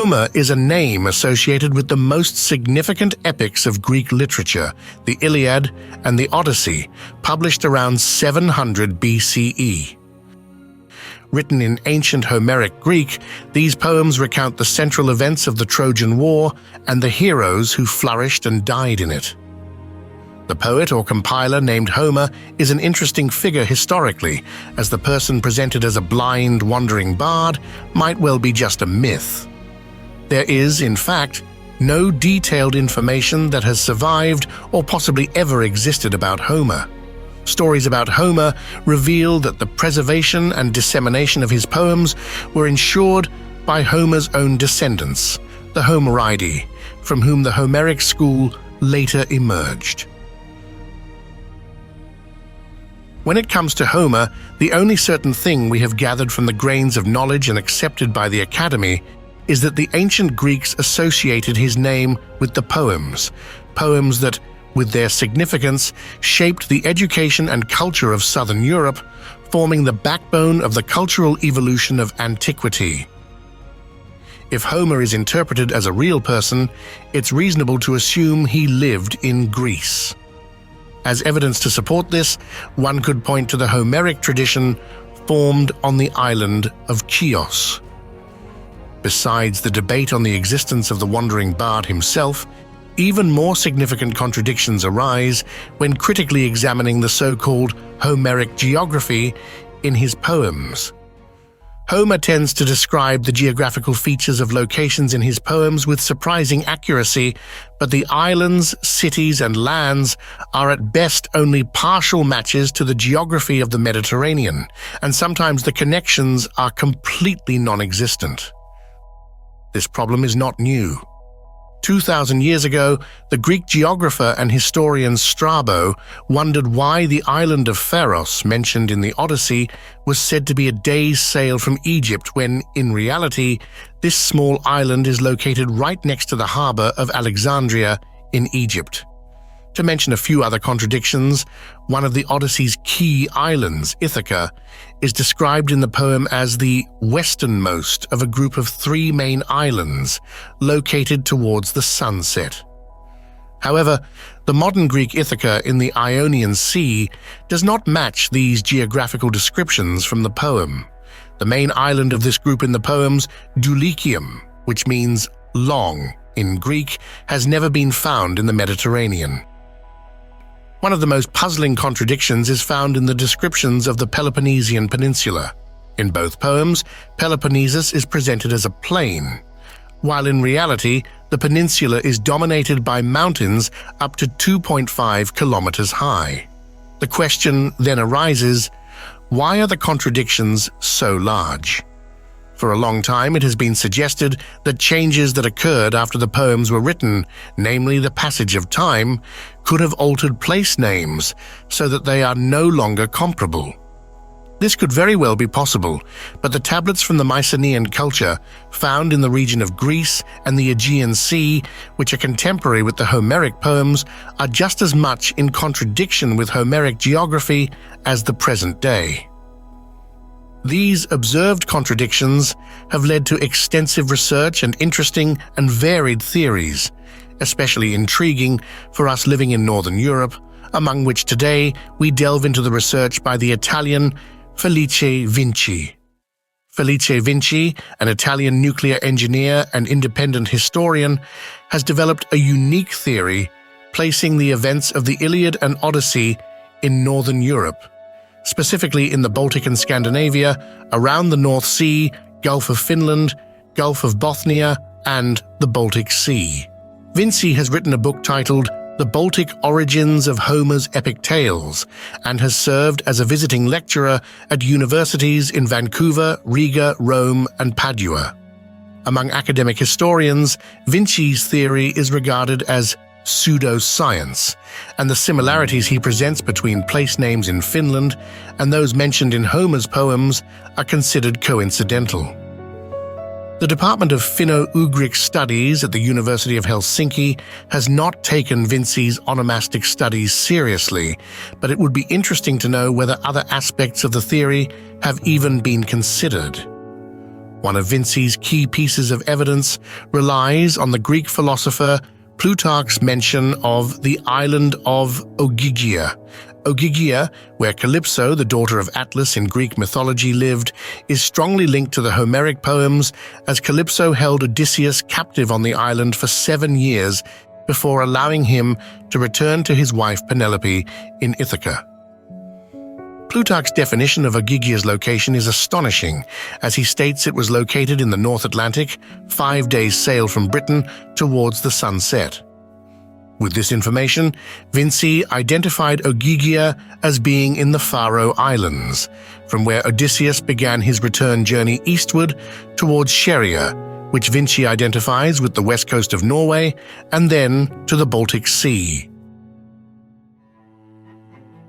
Homer is a name associated with the most significant epics of Greek literature, the Iliad and the Odyssey, published around 700 BCE. Written in ancient Homeric Greek, these poems recount the central events of the Trojan War and the heroes who flourished and died in it. The poet or compiler named Homer is an interesting figure historically, as the person presented as a blind, wandering bard might well be just a myth. There is, in fact, no detailed information that has survived or possibly ever existed about Homer. Stories about Homer reveal that the preservation and dissemination of his poems were ensured by Homer's own descendants, the Homeridae, from whom the Homeric school later emerged. When it comes to Homer, the only certain thing we have gathered from the grains of knowledge and accepted by the Academy is that the ancient Greeks associated his name with the poems that, with their significance, shaped the education and culture of Southern Europe, forming the backbone of the cultural evolution of antiquity. If Homer is interpreted as a real person, it's reasonable to assume he lived in Greece. As evidence to support this, one could point to the Homeric tradition formed on the island of Chios. Besides the debate on the existence of the wandering bard himself, even more significant contradictions arise when critically examining the so-called Homeric geography in his poems. Homer tends to describe the geographical features of locations in his poems with surprising accuracy, but the islands, cities, and lands are at best only partial matches to the geography of the Mediterranean, and sometimes the connections are completely non-existent. This problem is not new. 2,000 years ago, the Greek geographer and historian Strabo wondered why the island of Pharos, mentioned in the Odyssey, was said to be a day's sail from Egypt when, in reality, this small island is located right next to the harbor of Alexandria in Egypt. To mention a few other contradictions, one of the Odyssey's key islands, Ithaca, is described in the poem as the westernmost of a group of 3 main islands located towards the sunset. However, the modern Greek Ithaca in the Ionian Sea does not match these geographical descriptions from the poem. The main island of this group in the poems, Dulichium, which means long in Greek, has never been found in the Mediterranean. One of the most puzzling contradictions is found in the descriptions of the Peloponnesian Peninsula. In both poems, Peloponnesus is presented as a plain, while in reality, the peninsula is dominated by mountains up to 2.5 kilometers high. The question then arises, why are the contradictions so large? For a long time, it has been suggested that changes that occurred after the poems were written, namely the passage of time, could have altered place names so that they are no longer comparable. This could very well be possible, but the tablets from the Mycenaean culture, found in the region of Greece and the Aegean Sea, which are contemporary with the Homeric poems, are just as much in contradiction with Homeric geography as the present day. These observed contradictions have led to extensive research and interesting and varied theories, especially intriguing for us living in Northern Europe, among which today we delve into the research by the Italian Felice Vinci. Felice Vinci, an Italian nuclear engineer and independent historian, has developed a unique theory placing the events of the Iliad and Odyssey in Northern Europe, specifically in the Baltic and Scandinavia, around the North Sea, Gulf of Finland, Gulf of Bothnia, and the Baltic Sea. Vinci has written a book titled The Baltic Origins of Homer's Epic Tales and has served as a visiting lecturer at universities in Vancouver, Riga, Rome, and Padua. Among academic historians, Vinci's theory is regarded as pseudoscience, and the similarities he presents between place names in Finland and those mentioned in Homer's poems are considered coincidental. The Department of Finno-Ugric Studies at the University of Helsinki has not taken Vinci's onomastic studies seriously, but it would be interesting to know whether other aspects of the theory have even been considered. One of Vinci's key pieces of evidence relies on the Greek philosopher Plutarch's mention of the island of Ogygia. Ogygia, where Calypso, the daughter of Atlas in Greek mythology, lived, is strongly linked to the Homeric poems, as Calypso held Odysseus captive on the island for 7 years before allowing him to return to his wife Penelope in Ithaca. Plutarch's definition of Ogyggia's location is astonishing, as he states it was located in the North Atlantic, 5 days' sail from Britain towards the sunset. With this information, Vinci identified Ogygia as being in the Faroe Islands, from where Odysseus began his return journey eastward towards Scheria, which Vinci identifies with the west coast of Norway, and then to the Baltic Sea.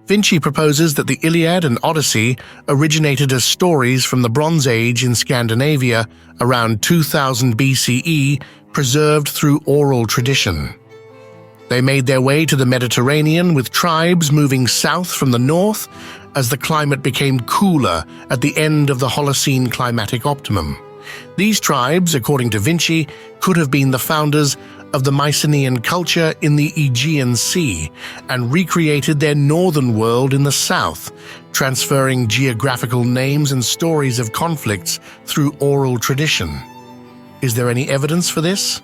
Vinci proposes that the Iliad and Odyssey originated as stories from the Bronze Age in Scandinavia around 2000 BCE, preserved through oral tradition. They made their way to the Mediterranean, with tribes moving south from the north as the climate became cooler at the end of the Holocene climatic optimum. These tribes, according to Vinci, could have been the founders of the Mycenaean culture in the Aegean Sea and recreated their northern world in the south, transferring geographical names and stories of conflicts through oral tradition. Is there any evidence for this?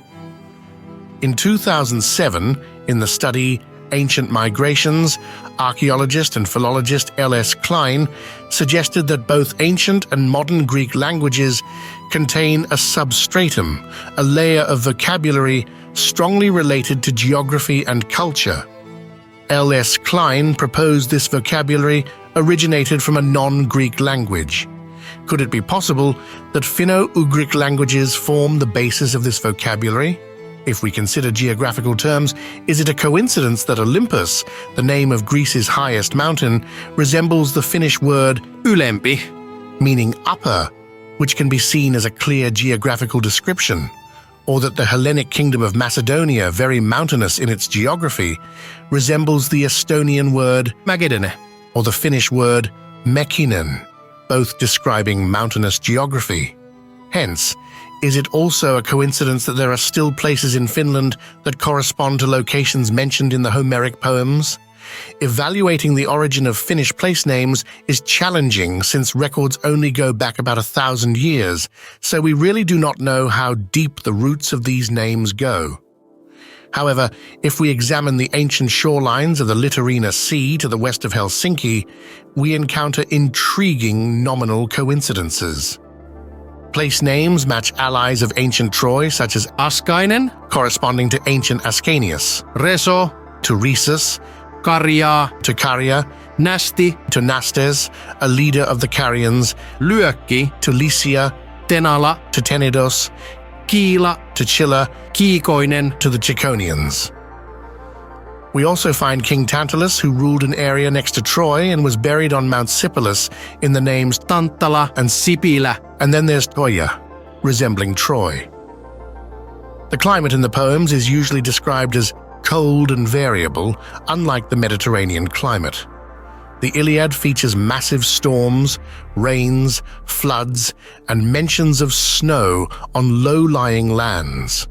In 2007, in the study Ancient Migrations, archaeologist and philologist L.S. Klein suggested that both ancient and modern Greek languages contain a substratum, a layer of vocabulary strongly related to geography and culture. L.S. Klein proposed this vocabulary originated from a non-Greek language. Could it be possible that Finno-Ugric languages form the basis of this vocabulary? If we consider geographical terms, is it a coincidence that Olympus, the name of Greece's highest mountain, resembles the Finnish word ylempi, meaning upper, which can be seen as a clear geographical description? Or that the Hellenic kingdom of Macedonia, very mountainous in its geography, resembles the Estonian word Magedene, or the Finnish word Mekinen, both describing mountainous geography? Hence, is it also a coincidence that there are still places in Finland that correspond to locations mentioned in the Homeric poems? Evaluating the origin of Finnish place names is challenging, since records only go back about 1,000 years, so we really do not know how deep the roots of these names go. However, if we examine the ancient shorelines of the Litorina Sea to the west of Helsinki, we encounter intriguing nominal coincidences. Place names match allies of ancient Troy, such as Askainen, corresponding to ancient Ascanius, Reso to Rhesus, Karja to Karja, Nasti to Nastes, a leader of the Carians, Lyökki to Lycia, Tenala to Tenedos, Kiila to Chilla, Kiikoinen to the Ciconians. We also find King Tantalus, who ruled an area next to Troy and was buried on Mount Sipylus, in the names Tantala and Sipilä, and then there's Toya, resembling Troy. The climate in the poems is usually described as cold and variable, unlike the Mediterranean climate. The Iliad features massive storms, rains, floods, and mentions of snow on low-lying lands.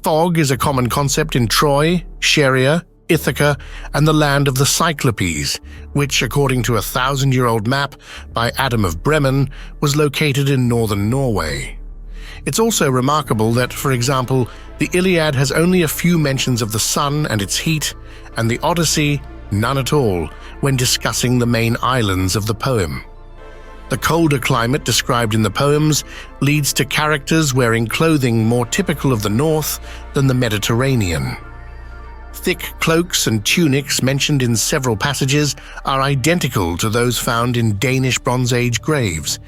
Fog is a common concept in Troy, Scheria, Ithaca, and the land of the Cyclopes, which, according to a 1,000-year-old map by Adam of Bremen, was located in northern Norway. It's also remarkable that, for example, the Iliad has only a few mentions of the sun and its heat, and the Odyssey none at all when discussing the main islands of the poem. The colder climate described in the poems leads to characters wearing clothing more typical of the north than the Mediterranean. Thick cloaks and tunics mentioned in several passages are identical to those found in Danish Bronze Age graves.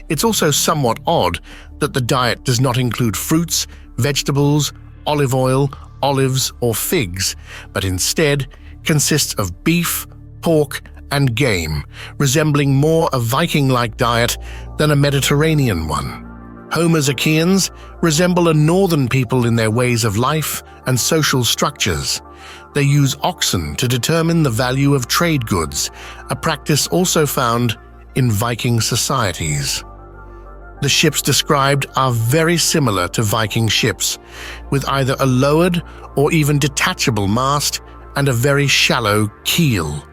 It's also somewhat odd that the diet does not include fruits, vegetables, olive oil, olives, or figs, but instead consists of beef, pork, and game, resembling more a Viking-like diet than a Mediterranean one. Homer's Achaeans resemble a northern people in their ways of life and social structures. They use oxen to determine the value of trade goods, a practice also found in Viking societies. The ships described are very similar to Viking ships, with either a lowered or even detachable mast and a very shallow keel.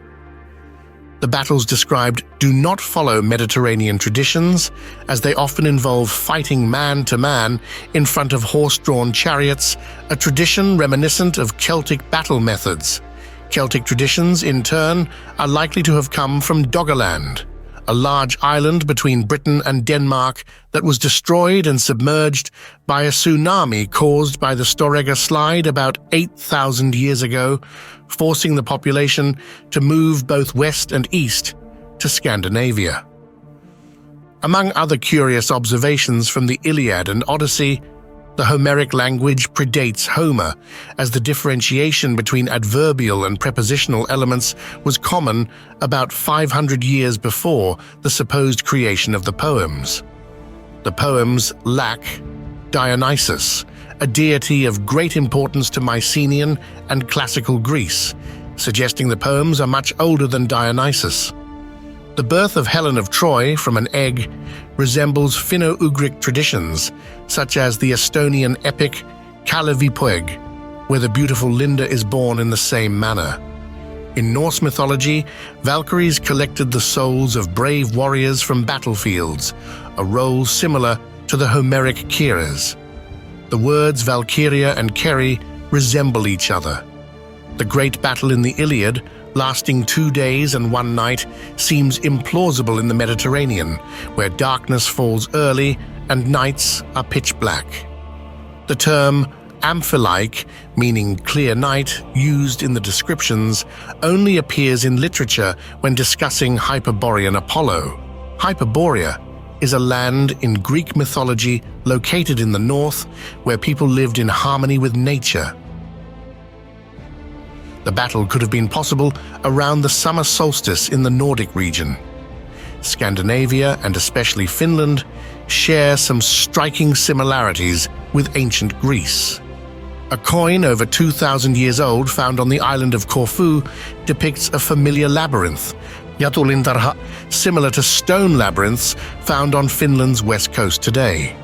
The battles described do not follow Mediterranean traditions, as they often involve fighting man to man in front of horse-drawn chariots, a tradition reminiscent of Celtic battle methods. Celtic traditions, in turn, are likely to have come from Doggerland, a large island between Britain and Denmark that was destroyed and submerged by a tsunami caused by the Storegga slide about 8,000 years ago, forcing the population to move both west and east to Scandinavia. Among other curious observations from the Iliad and Odyssey, the Homeric language predates Homer, as the differentiation between adverbial and prepositional elements was common about 500 years before the supposed creation of the poems. The poems lack Dionysus, a deity of great importance to Mycenaean and classical Greece, suggesting the poems are much older than Dionysus. The birth of Helen of Troy from an egg resembles Finno-Ugric traditions, such as the Estonian epic Kalevipoeg, where the beautiful Linda is born in the same manner. In Norse mythology, Valkyries collected the souls of brave warriors from battlefields, a role similar to the Homeric Kiras. The words Valkyria and Keri resemble each other. The great battle in the Iliad, lasting 2 days and 1 night, seems implausible in the Mediterranean, where darkness falls early and nights are pitch black. The term amphilyke, meaning clear night, used in the descriptions, only appears in literature when discussing Hyperborean Apollo. Hyperborea is a land in Greek mythology located in the north where people lived in harmony with nature. The battle could have been possible around the summer solstice in the Nordic region. Scandinavia, and especially Finland, share some striking similarities with ancient Greece. A coin over 2,000 years old found on the island of Corfu depicts a familiar labyrinth, Jatulintarha, similar to stone labyrinths found on Finland's west coast today.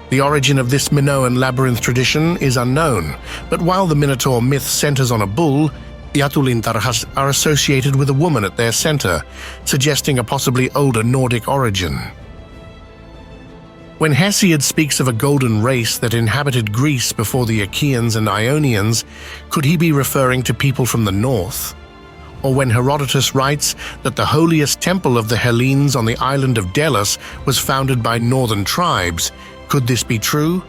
The origin of this Minoan labyrinth tradition is unknown, but while the Minotaur myth centers on a bull, Jatulintarhas are associated with a woman at their center, suggesting a possibly older Nordic origin. When Hesiod speaks of a golden race that inhabited Greece before the Achaeans and Ionians, could he be referring to people from the north? Or when Herodotus writes that the holiest temple of the Hellenes on the island of Delos was founded by northern tribes, could this be true?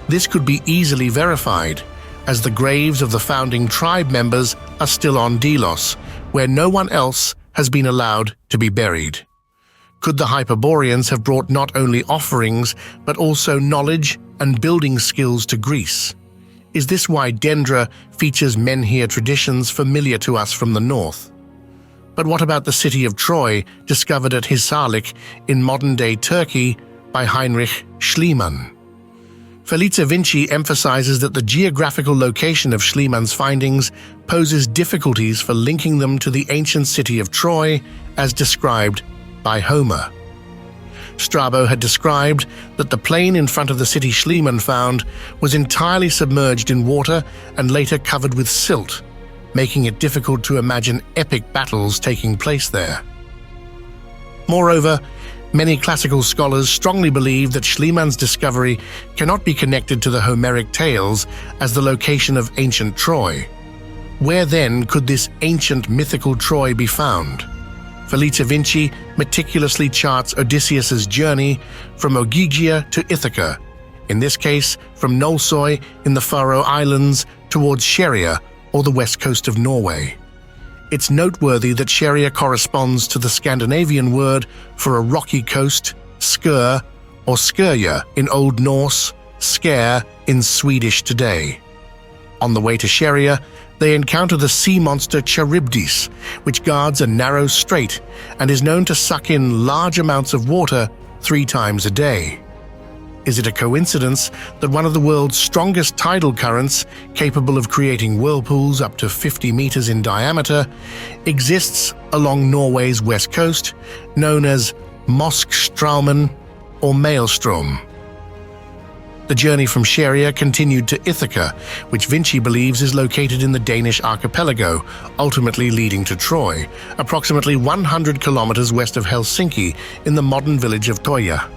This could be easily verified, as the graves of the founding tribe members are still on Delos, where no one else has been allowed to be buried. Could the Hyperboreans have brought not only offerings, but also knowledge and building skills to Greece? Is this why Dendra features menhir traditions familiar to us from the north? But what about the city of Troy, discovered at Hisarlik in modern-day Turkey by Heinrich Schliemann? Felice Vinci emphasizes that the geographical location of Schliemann's findings poses difficulties for linking them to the ancient city of Troy as described by Homer. Strabo had described that the plain in front of the city Schliemann found was entirely submerged in water and later covered with silt, making it difficult to imagine epic battles taking place there. Moreover, many classical scholars strongly believe that Schliemann's discovery cannot be connected to the Homeric tales as the location of ancient Troy. Where then could this ancient mythical Troy be found? Felice Vinci meticulously charts Odysseus's journey from Ogygia to Ithaca, in this case from Nolsoy in the Faroe Islands towards Scheria or the west coast of Norway. It's noteworthy that Scheria corresponds to the Scandinavian word for a rocky coast, skur, or skurja in Old Norse, skär in Swedish today. On the way to Scheria, they encounter the sea monster Charybdis, which guards a narrow strait and is known to suck in large amounts of water 3 times a day. Is it a coincidence that one of the world's strongest tidal currents, capable of creating whirlpools up to 50 meters in diameter, exists along Norway's west coast, known as Moskstraumen? or maelstrom. The journey from Scheria continued to Ithaca, which Vinci believes is located in the Danish archipelago, ultimately leading to Troy, approximately 100 kilometers west of Helsinki in the modern village of Toija.